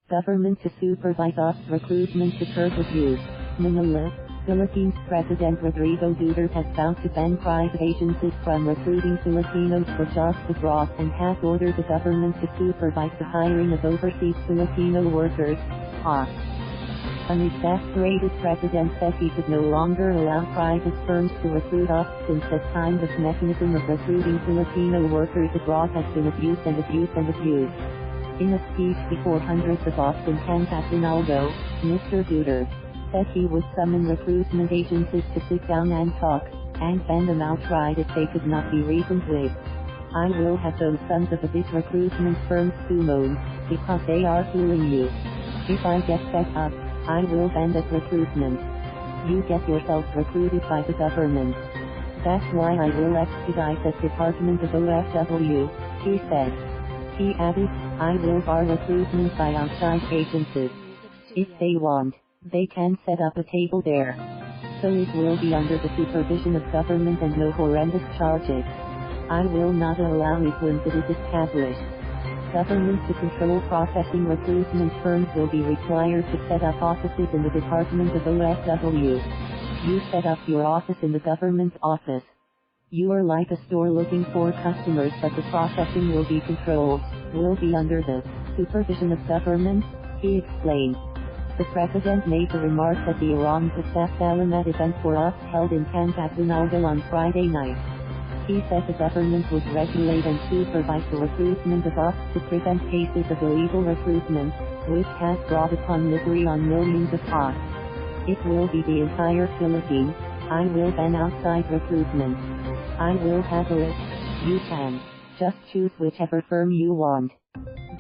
Government to supervise OFWs recruitment to curb abuse. Manila, Philippines President Rodrigo Duterte has vowed to ban private agencies from recruiting Filipinos for jobs abroad and has ordered the government to supervise the hiring of overseas Filipino workers, OFWs. An exasperated president said he could no longer allow private firms to recruit OFWs since the time this mechanism of recruiting Filipino workers abroad has been abused and abused and abused. In a speech before hundreds of OFWs in Pangasinan, Mr. Duterte said he would summon recruitment agencies to sit down and talk, and ban them outright if they could not be reasoned with. I will have those sons of a bitch recruitment firms summoned, because they are fooling you. If I get fed up, I will ban that recruitment. You get yourselves recruited by the government. That's why I will expedite that Department of OFW, he said. He added, I will bar recruitment by outside agencies. If they want, they can set up a table there. So it will be under the supervision of government and no horrendous charges. I will not allow it once it is established. Government to control processing recruitment firms will be required to set up offices in the Department of OFW. You set up your office in the government's office. You are like a store looking for customers, but the processing will be controlled, will be under the supervision of government, he explained. The president made the remark at the Iran Pasaf Salamat event for OFWs held in Pangasinan on Friday night. He said the government would regulate and supervise the recruitment of OFWs to prevent cases of illegal recruitment, which has brought upon misery on millions of OFWs. It will be the entire Philippines. I will ban outside recruitment. I will have a list. You can just choose whichever firm you want.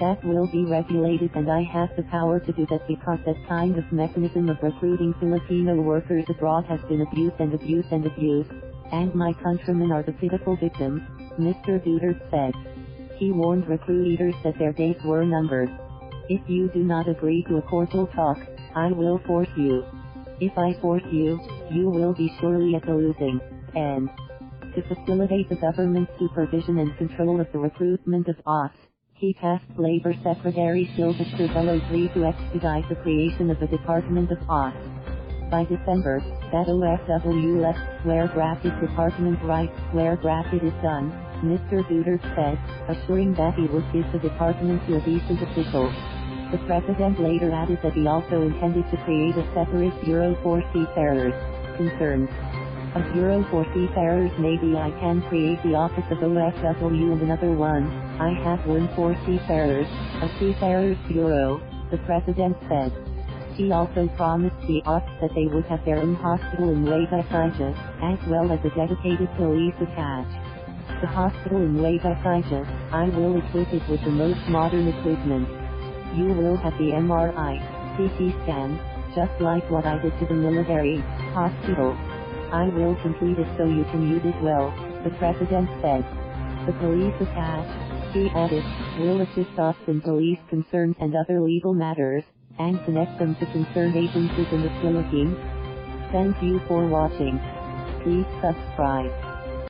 That will be regulated, and I have the power to do that because that kind of mechanism of recruiting Filipino workers abroad has been abused and abused and abused, and my countrymen are the pitiful victims, Mr. Duterte said. He warned recruiters that their days were numbered. If you do not agree to a cordial talk, I will force you. If I force you, you will be surely at the losing end. To facilitate the government's supervision and control of the recruitment of OFWs, he tasked Labor Secretary Sylvester Bello III to expedite the creation of the Department of OFWs. By December, that OFW left square bracket department right square bracket is done, Mr. Duterte said, assuring that he would give the department to a decent official. The president later added that he also intended to create a separate bureau for seafarers concerned. A bureau for seafarers, maybe I can create the office of OFW and another one. I have one for seafarers, a seafarers bureau, the president said. He also promised the OFWs that they would have their own hospital in Nueva Ecija, as well as a dedicated police attach. The hospital in Nueva Ecija, I will equip it with the most modern equipment. You will have the MRI, CT scan, just like what I did to the military hospital. I will complete it so you can use it well, the president said. The police attach, he added, will assist OFWs in police concerns and other legal matters, and connect them to concerned agencies in the Philippines. Thank you for watching. Please subscribe.